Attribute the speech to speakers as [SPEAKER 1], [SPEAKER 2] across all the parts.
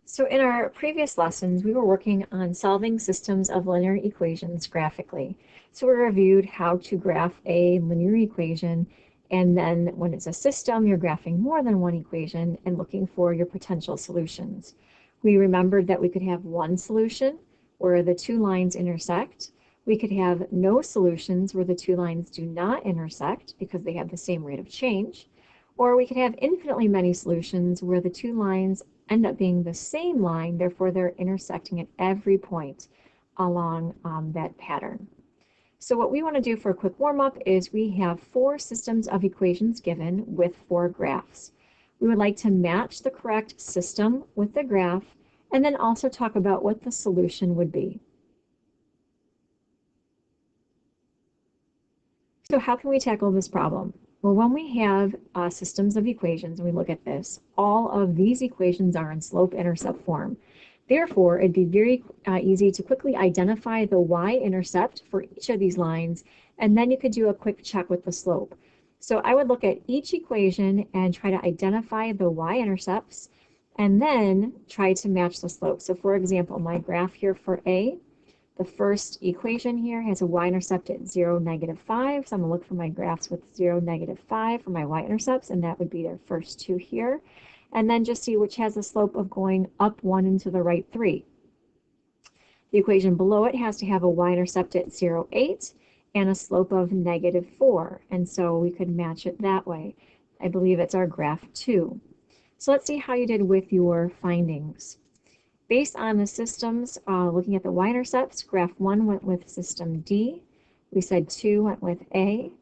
[SPEAKER 1] So in our previous lessons, we were working on solving systems of linear equations graphically. So we reviewed how to graph a linear equation, and then when it's a system, you're graphing more than one equation and looking for your potential solutions. We remembered that we could have one solution where the two lines intersect. We could have no solutions where the two lines do not intersect because they have the same rate of change. Or we could have infinitely many solutions where the two lines end up being the same line, therefore they're intersecting at every point along that pattern. So what we want to do for a quick warm-up is we have 4 systems of equations given with 4 graphs. We would like to match the correct system with the graph and then also talk about what the solution would be. So how can we tackle this problem? Well, when we have systems of equations, and we look at this, all of these equations are in slope-intercept form. Therefore, it'd be very easy to quickly identify the y-intercept for each of these lines, and then you could do a quick check with the slope. So I would look at each equation and try to identify the y-intercepts, and then try to match the slope. So for example, my graph here for A, the first equation here has a y-intercept at 0, -5. So I'm going to look for my graphs with 0, -5 for my y-intercepts, and that would be their first two here. And then just see which has a slope of going up 1 and to the right 3. The equation below it has to have a y-intercept at 0, 8 and a slope of -4. And so we could match it that way. I believe it's our graph 2. So let's see how you did with your findings. Based on the systems, looking at the y-intercepts, graph 1 went with system D. We said 2 went with A,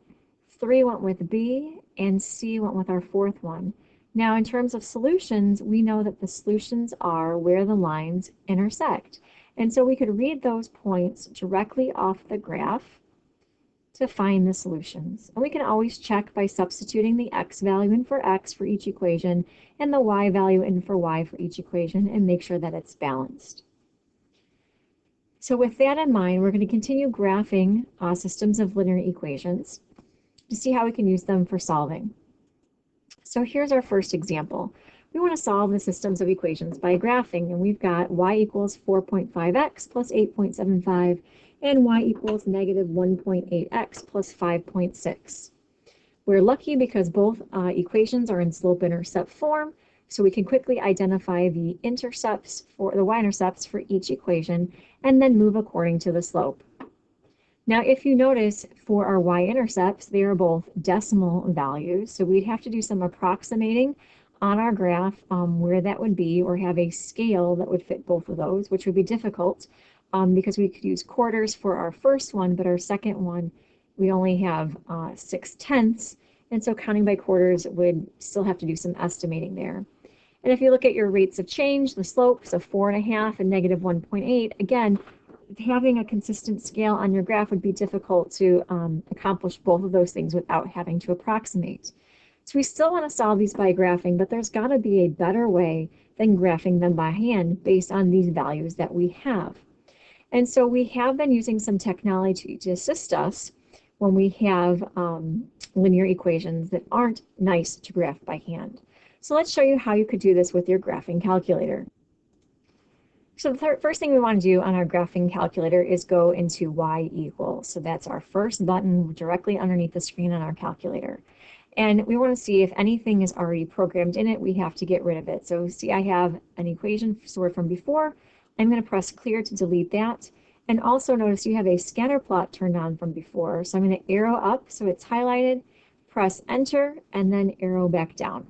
[SPEAKER 1] 3 went with B, and C went with our fourth one. Now, in terms of solutions, we know that the solutions are where the lines intersect. And so we could read those points directly off the graph to find the solutions. And we can always check by substituting the x value in for x for each equation and the y value in for y for each equation and make sure that it's balanced. So with that in mind, we're going to continue graphing systems of linear equations to see how we can use them for solving. So here's our first example. We want to solve the systems of equations by graphing, and we've got y equals 4.5x plus 8.75 and y equals -1.8x plus 5.6. We're lucky because both equations are in slope-intercept form, so we can quickly identify the intercepts for the y-intercepts for each equation and then move according to the slope. Now, if you notice for our y-intercepts, they are both decimal values, so we'd have to do some approximating on our graph where that would be, or have a scale that would fit both of those, which would be difficult because we could use quarters for our first one, but our second one, we only have 6/10, and so counting by quarters would still have to do some estimating there. And if you look at your rates of change, the slopes of 4.5 and -1.8, again, having a consistent scale on your graph would be difficult to accomplish both of those things without having to approximate. So we still want to solve these by graphing, but there's got to be a better way than graphing them by hand based on these values that we have. And so we have been using some technology to assist us when we have linear equations that aren't nice to graph by hand. So let's show you how you could do this with your graphing calculator. So the first thing we want to do on our graphing calculator is go into y equals. So that's our first button directly underneath the screen on our calculator. And we want to see if anything is already programmed in it, we have to get rid of it. So see, I have an equation stored from before. I'm going to press clear to delete that. And also notice you have a scatter plot turned on from before. So I'm going to arrow up so it's highlighted, press enter, and then arrow back down.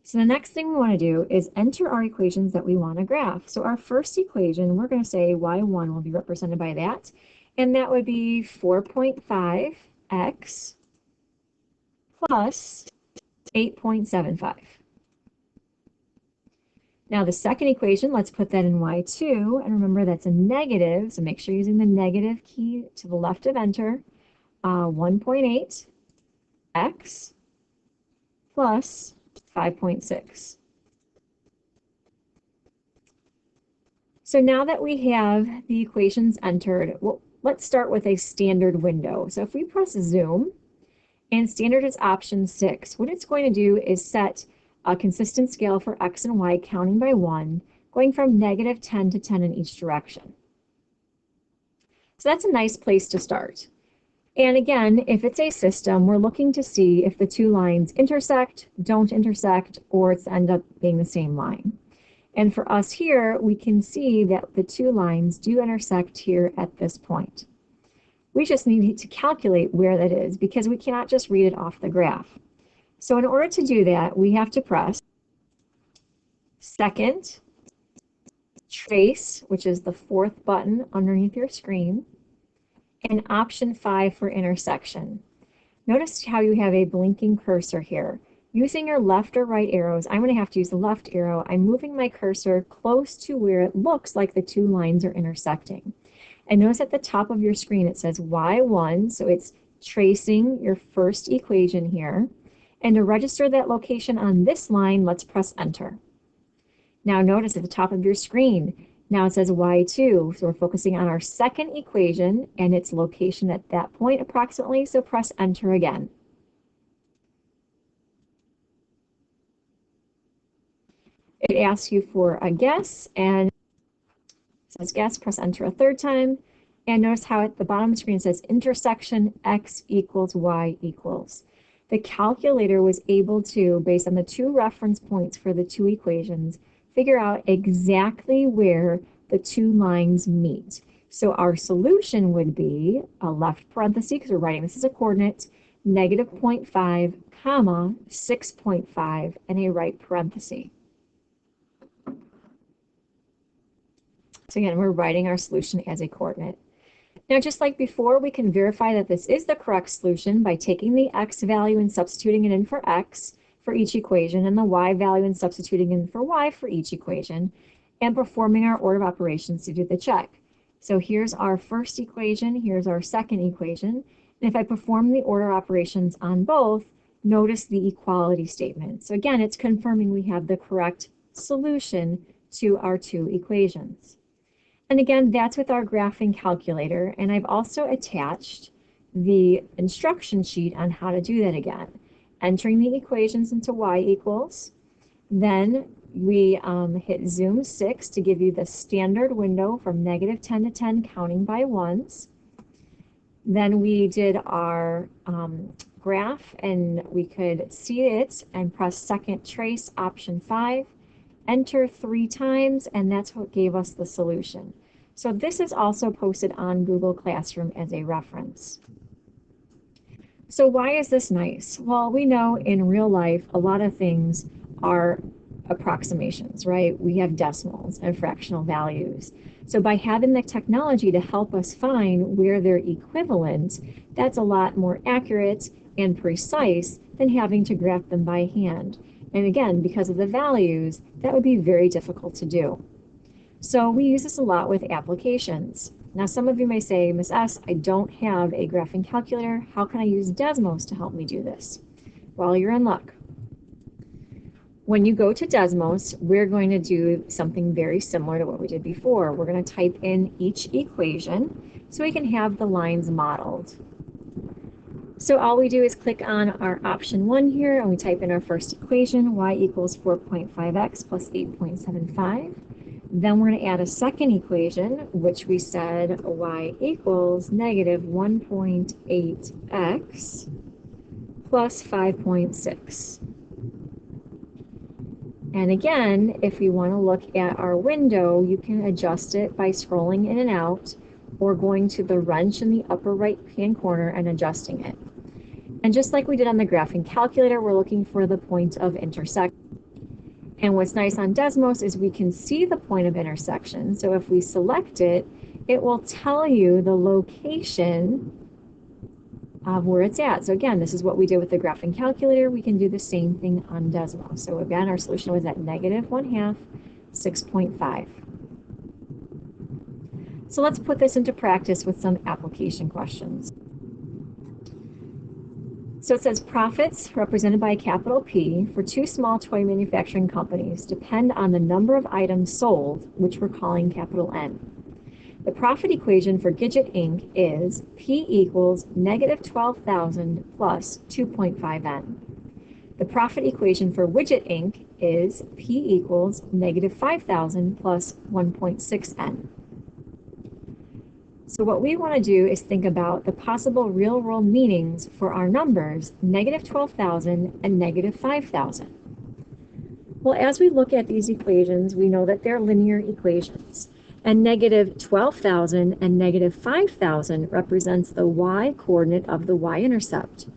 [SPEAKER 1] So the next thing we want to do is enter our equations that we want to graph. So our first equation, we're going to say y1 will be represented by that. And that would be 4.5x plus 8.75. Now the second equation, let's put that in y2, and remember that's a negative, so make sure you're using the negative key to the left of enter. 1.8x plus 5.6. So now that we have the equations entered, well, let's start with a standard window. So if we press zoom, and standard is option 6, what it's going to do is set a consistent scale for x and y counting by 1, going from -10 to 10 in each direction. So that's a nice place to start. And again, if it's a system, we're looking to see if the two lines intersect, don't intersect, or it's end up being the same line. And for us here, we can see that the two lines do intersect here at this point. We just need to calculate where that is because we cannot just read it off the graph. So in order to do that, we have to press second, trace, which is the fourth button underneath your screen, and option 5 for intersection. Notice how you have a blinking cursor here. Using your left or right arrows, I'm going to have to use the left arrow. I'm moving my cursor close to where it looks like the two lines are intersecting. And notice at the top of your screen it says Y1, so it's tracing your first equation here. And to register that location on this line, let's press enter. Now notice at the top of your screen, now it says Y2, so we're focusing on our second equation and its location at that point approximately, so press enter again. It asks you for a guess, and it says guess, press enter a third time, and notice how at the bottom of the screen it says intersection x equals y equals. The calculator was able to, based on the two reference points for the two equations, figure out exactly where the two lines meet. So our solution would be a left parenthesis, because we're writing this as a coordinate, -0.5, comma, 6.5, and a right parenthesis. So again, we're writing our solution as a coordinate. Now, just like before, we can verify that this is the correct solution by taking the x value and substituting it in for x for each equation, and the y value and substituting in for y for each equation, and performing our order of operations to do the check. So here's our first equation, here's our second equation, and if I perform the order operations on both, notice the equality statement. So again, it's confirming we have the correct solution to our two equations. And again, that's with our graphing calculator, and I've also attached the instruction sheet on how to do that again. Entering the equations into y equals, then we hit zoom 6 to give you the standard window from -10 to 10 counting by ones. Then we did our graph, and we could see it and press second trace option 5, enter 3 times, and that's what gave us the solution. So this is also posted on Google Classroom as a reference. So why is this nice? Well, we know in real life a lot of things are approximations, right? We have decimals and fractional values. So by having the technology to help us find where they're equivalent, that's a lot more accurate and precise than having to graph them by hand. And again, because of the values, that would be very difficult to do. So we use this a lot with applications. Now, some of you may say, Ms. S., I don't have a graphing calculator. How can I use Desmos to help me do this? Well, you're in luck. When you go to Desmos, we're going to do something very similar to what we did before. We're going to type in each equation so we can have the lines modeled. So all we do is click on our option 1 here, and we type in our first equation, y equals 4.5x plus 8.75. Then we're going to add a second equation, which we said y equals -1.8x plus 5.6. And again, if you want to look at our window, you can adjust it by scrolling in and out or going to the wrench in the upper right-hand corner and adjusting it. And just like we did on the graphing calculator, we're looking for the point of intersection. And what's nice on Desmos is we can see the point of intersection. So if we select it, it will tell you the location of where it's at. So again, this is what we did with the graphing calculator. We can do the same thing on Desmos. So again, our solution was at -1/2, 6.5. So let's put this into practice with some application questions. So it says profits, represented by a capital P, for 2 small toy manufacturing companies depend on the number of items sold, which we're calling capital N. The profit equation for Gidget Inc. is P equals -12,000 plus 2.5N. The profit equation for Widget Inc. is P equals negative 5,000 plus 1.6N. So what we want to do is think about the possible real-world meanings for our numbers, negative 12,000 and negative 5,000. Well, as we look at these equations, we know that they're linear equations. And negative 12,000 and negative 5,000 represents the y-coordinate of the y-intercept.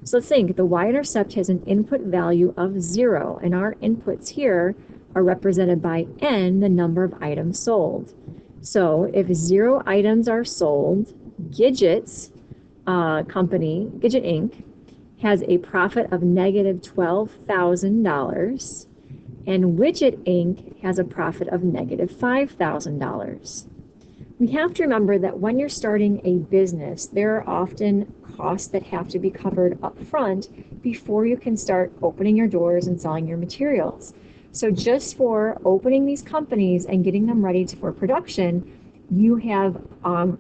[SPEAKER 1] So let's think, the y-intercept has an input value of 0, and our inputs here are represented by n, the number of items sold. So if 0 items are sold, Gidget's company, Gidget Inc., has a profit of negative $12,000, and Widget Inc. has a profit of negative $5,000. We have to remember that when you're starting a business, there are often costs that have to be covered up front before you can start opening your doors and selling your materials. So just for opening these companies and getting them ready for production, you have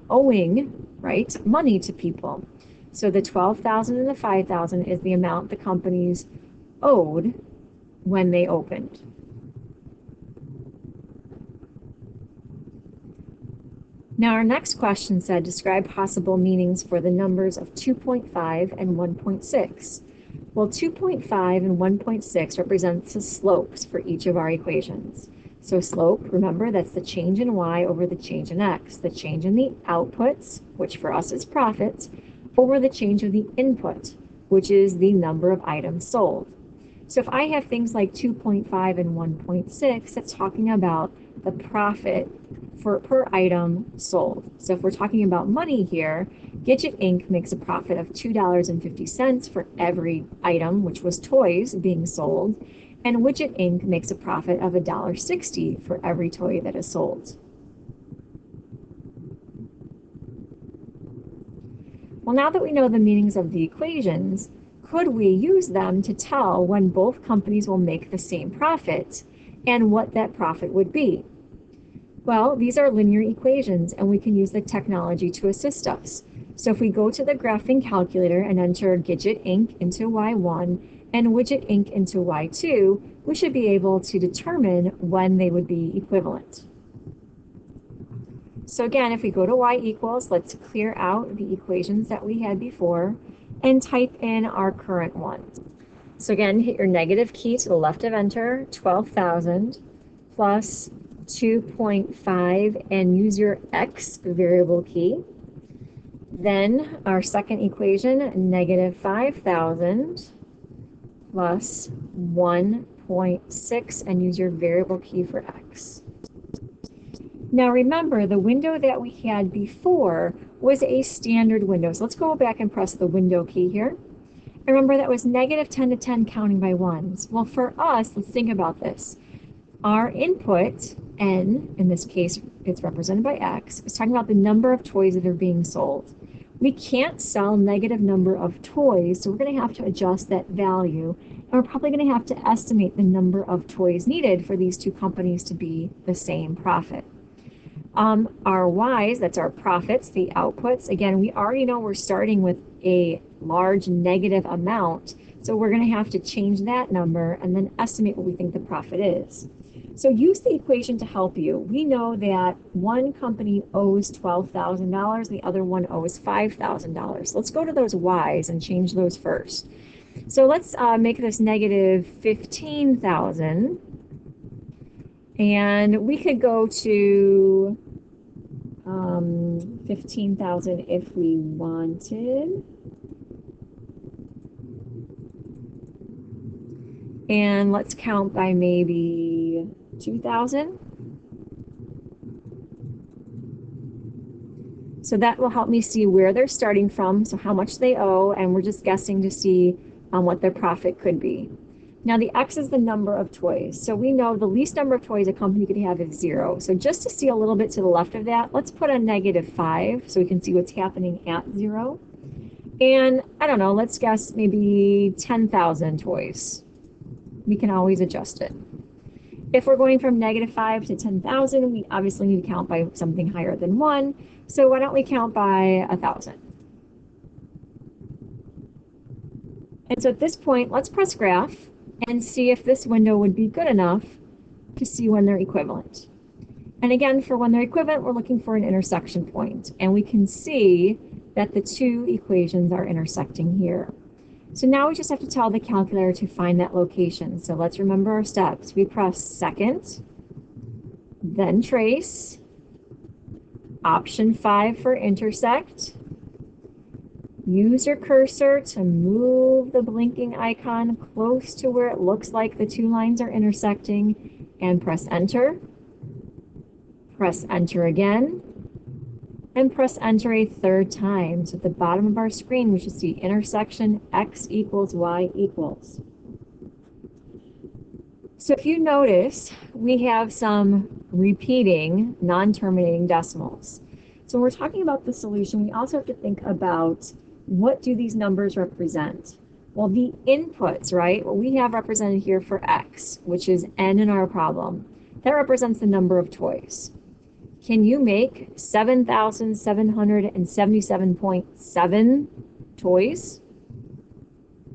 [SPEAKER 1] owing, right, money to people. So the 12,000 and the 5,000 is the amount the companies owed when they opened. Now our next question said, describe possible meanings for the numbers of 2.5 and 1.6. Well, 2.5 and 1.6 represents the slopes for each of our equations. So slope, remember, that's the change in y over the change in x, the change in the outputs, which for us is profits, over the change of the input, which is the number of items sold. So if I have things like 2.5 and 1.6, that's talking about the profit per item sold. So if we're talking about money here, Gidget Inc. makes a profit of $2.50 for every item, which was toys, being sold, and Widget Inc. makes a profit of $1.60 for every toy that is sold. Well, now that we know the meanings of the equations, could we use them to tell when both companies will make the same profit and what that profit would be? Well, these are linear equations, and we can use the technology to assist us. So if we go to the graphing calculator and enter Gidget Inc. into Y1 and Widget Inc. into Y2, we should be able to determine when they would be equivalent. So again, if we go to Y equals, let's clear out the equations that we had before and type in our current ones. So again, hit your negative key to the left of enter, 12,000 plus 2.5, and use your X variable key. Then our second equation, negative 5,000 plus 1.6, and use your variable key for X. Now remember, the window that we had before was a standard window. So let's go back and press the window key here. Remember, that was negative 10 to 10 counting by ones. Well, for us, let's think about this. Our input, N, in this case, it's represented by X, is talking about the number of toys that are being sold. We can't sell negative number of toys, so we're going to have to adjust that value. And we're probably going to have to estimate the number of toys needed for these two companies to be the same profit. Our Y's, that's our profits, the outputs. Again, we already know we're starting with a large negative amount, so we're going to have to change that number and then estimate what we think the profit is. So use the equation to help you. We know that one company owes $12,000, the other one owes $5,000. Let's go to those Y's and change those first. So let's make this negative 15,000. And we could go to 15,000 if we wanted. And let's count by maybe 2,000. So that will help me see where they're starting from, so how much they owe, and we're just guessing to see what their profit could be. Now the X is the number of toys. So we know the least number of toys a company could have is 0. So just to see a little bit to the left of that, let's put a negative 5 so we can see what's happening at 0. And I don't know, let's guess maybe 10,000 toys. We can always adjust it. If we're going from negative 5 to 10,000, we obviously need to count by something higher than 1. So why don't we count by 1,000? And so at this point, let's press graph and see if this window would be good enough to see when they're equivalent. And again, for when they're equivalent, we're looking for an intersection point. And we can see that the two equations are intersecting here. So now we just have to tell the calculator to find that location. So let's remember our steps. We press second, then trace, option 5 for intersect. Use your cursor to move the blinking icon close to where it looks like the two lines are intersecting and press enter. Press enter again and press enter a third time. So at the bottom of our screen, we should see intersection x equals y equals. So if you notice, we have some repeating, non-terminating decimals. So when we're talking about the solution, we also have to think about what do these numbers represent? Well, the inputs, right? What we have represented here for x, which is n in our problem, that represents the number of toys. Can you make 7,777.7 toys?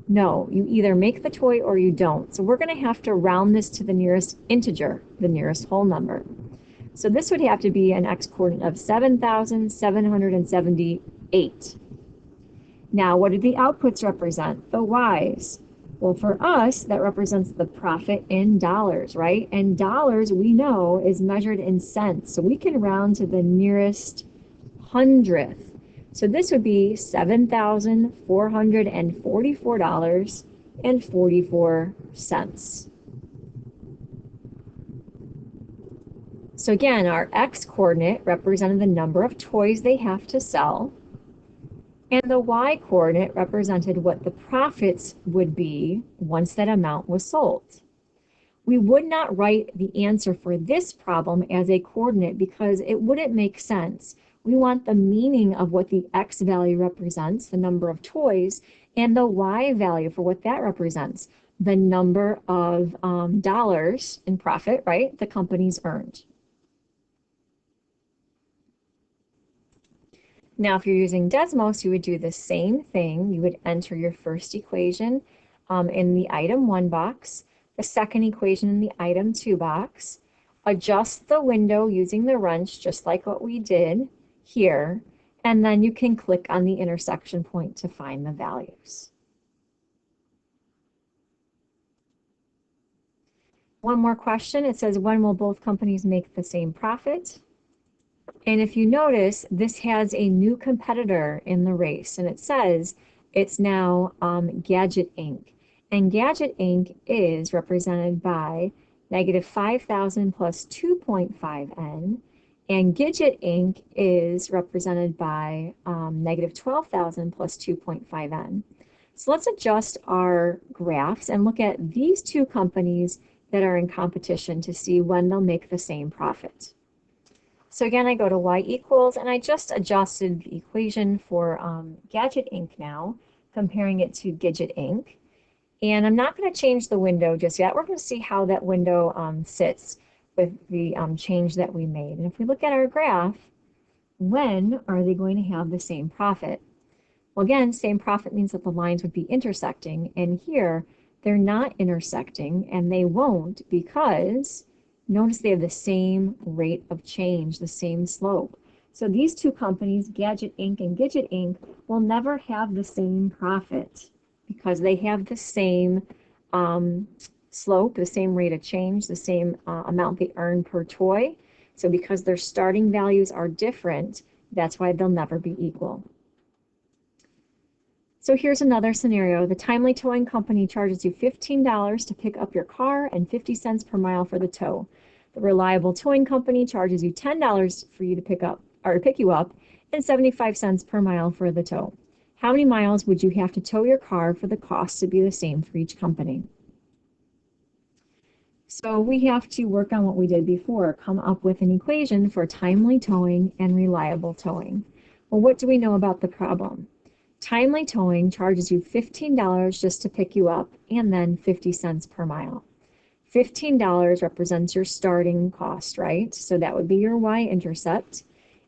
[SPEAKER 1] No, you either make the toy or you don't. So we're going to have to round this to the nearest integer, the nearest whole number. So this would have to be an x-coordinate of 7,778. Now, what do the outputs represent? The y's. Well, for us, that represents the profit in dollars, right? And dollars, we know, is measured in cents. So we can round to the nearest hundredth. So this would be $7,444.44. So again, our x-coordinate represented the number of toys they have to sell. And the y-coordinate represented what the profits would be once that amount was sold. We would not write the answer for this problem as a coordinate because it wouldn't make sense. We want the meaning of what the x value represents, the number of toys, and the y value for what that represents, the number of dollars in profit, right, the company's earned. Now, if you're using Desmos, you would do the same thing. You would enter your first equation in the item 1 box, the second equation in the item 2 box, adjust the window using the wrench, just like what we did here, and then you can click on the intersection point to find the values. One more question. It says, when will both companies make the same profit? And if you notice, this has a new competitor in the race, and it says it's now Gadget Inc. And Gadget Inc. is represented by negative 5,000 plus 2.5n, and Gidget Inc. is represented by negative 12,000 plus 2.5n. So let's adjust our graphs and look at these two companies that are in competition to see when they'll make the same profit. So again, I go to y equals, and I just adjusted the equation for Gadget Inc. now, comparing it to Gidget Inc. And I'm not going to change the window just yet. We're going to see how that window sits with the change that we made. And if we look at our graph, when are they going to have the same profit? Well, again, same profit means that the lines would be intersecting, and here they're not intersecting, and they won't because notice they have the same rate of change, the same slope. So these two companies, Gadget Inc. and Gidget Inc., will never have the same profit because they have the same slope, the same rate of change, the same amount they earn per toy. So because their starting values are different, that's why they'll never be equal. So here's another scenario. The Timely Towing Company charges you $15 to pick up your car and 50 cents per mile for the tow. The Reliable Towing Company charges you $10 for you to pick you up and 75 cents per mile for the tow. How many miles would you have to tow your car for the cost to be the same for each company? So we have to work on what we did before, come up with an equation for timely towing and reliable towing. Well, what do we know about the problem? Timely Towing charges you $15 just to pick you up and then 50 cents per mile. $15 represents your starting cost, right? So that would be your y-intercept,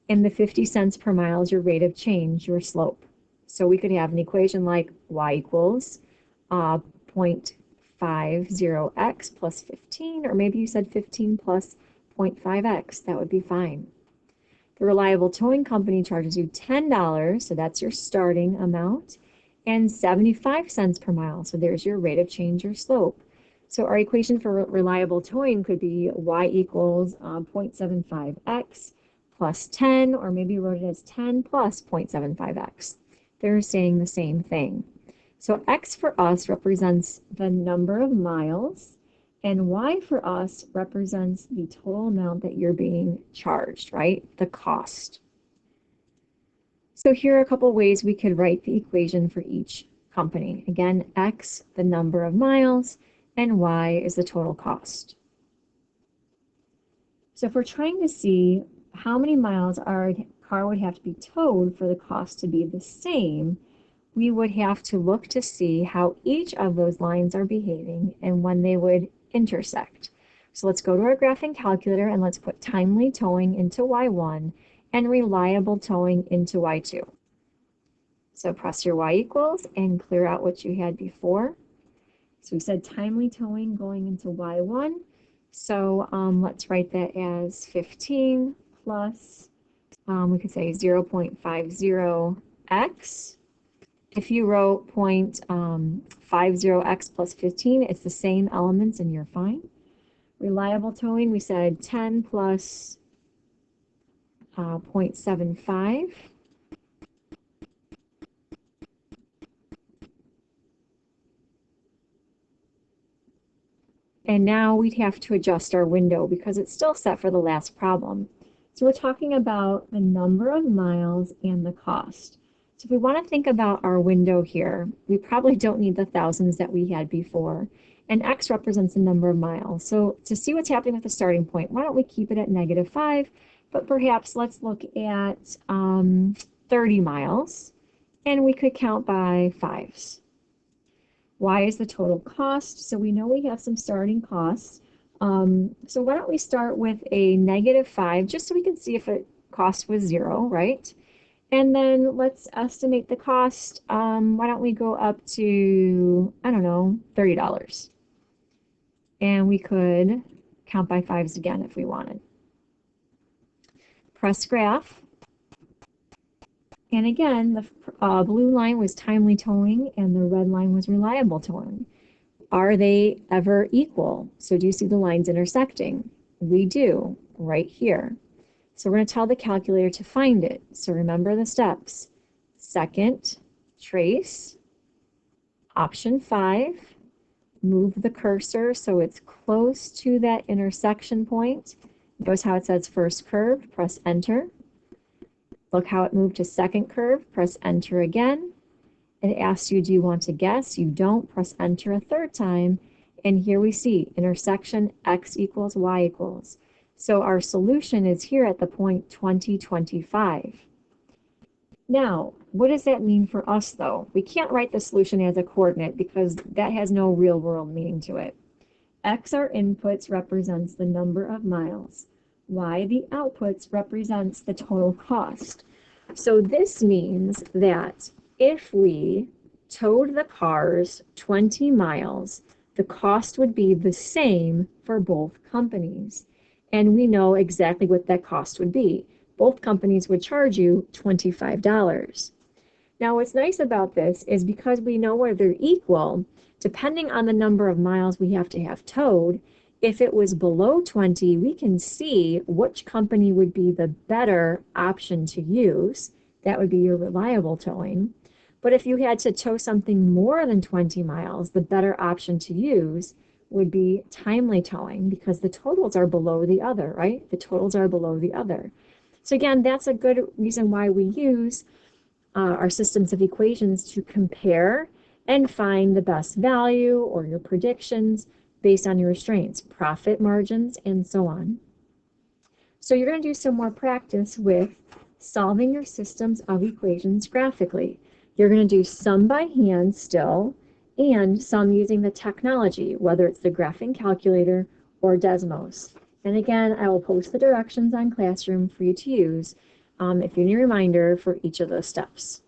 [SPEAKER 1] and the 50 cents per mile is your rate of change, your slope. So we could have an equation like y equals 0.50x plus 15, or maybe you said 15 plus 0.5x. That would be fine. The reliable towing company charges you $10, so that's your starting amount, and 75 cents per mile. So there's your rate of change or slope. So our equation for reliable towing could be y equals 0.75x plus 10, or maybe you wrote it as 10 plus 0.75x. They're saying the same thing. So x for us represents the number of miles, and y for us represents the total amount that you're being charged, right? The cost. So here are a couple ways we could write the equation for each company. Again, x, the number of miles, and y is the total cost. So if we're trying to see how many miles our car would have to be towed for the cost to be the same, we would have to look to see how each of those lines are behaving and when they would intersect. So let's go to our graphing calculator and let's put timely towing into y1 and reliable towing into y2. So press your y equals and clear out what you had before. So we said timely towing going into y1. So let's write that as 15 plus, we could say 0.50x. If you wrote 0.50x plus 15, it's the same elements and you're fine. Reliable towing, we said 10 plus 0.75. And now we'd have to adjust our window because it's still set for the last problem. So we're talking about the number of miles and the cost. So if we want to think about our window here, we probably don't need the thousands that we had before. And x represents the number of miles. So to see what's happening with the starting point, why don't we keep it at -5, but perhaps let's look at 30 miles, and we could count by fives. Y is the total cost, so we know we have some starting costs. So why don't we start with a -5, just so we can see if the cost was 0, right? And then let's estimate the cost. Why don't we go up to, I don't know, $30. And we could count by fives again if we wanted. Press graph. And again, the blue line was timely towing and the red line was reliable towing. Are they ever equal? So do you see the lines intersecting? We do, right here. So we're going to tell the calculator to find it. So remember the steps. Second, trace. Option 5, move the cursor so it's close to that intersection point. Notice how it says first curve, press enter. Look how it moved to second curve, press enter again. It asks you, do you want to guess? You don't, press enter a third time. And here we see intersection x equals y equals. So our solution is here at the point 2025. Now, what does that mean for us though? We can't write the solution as a coordinate because that has no real world meaning to it. X, our inputs, represents the number of miles. Y, the outputs, represents the total cost. So this means that if we towed the cars 20 miles, the cost would be the same for both companies. And we know exactly what that cost would be. Both companies would charge you $25. Now, what's nice about this is because we know where they're equal, depending on the number of miles we have to have towed, if it was below 20, we can see which company would be the better option to use. That would be your reliable towing. But if you had to tow something more than 20 miles, the better option to use would be timely towing because the totals are below the other, right? The totals are below the other. So again, that's a good reason why we use our systems of equations to compare and find the best value or your predictions based on your restraints, profit margins, and so on. So you're going to do some more practice with solving your systems of equations graphically. You're going to do some by hand still, and some using the technology, whether it's the graphing calculator or Desmos. And again, I will post the directions on Classroom for you to use if you need a reminder for each of those steps.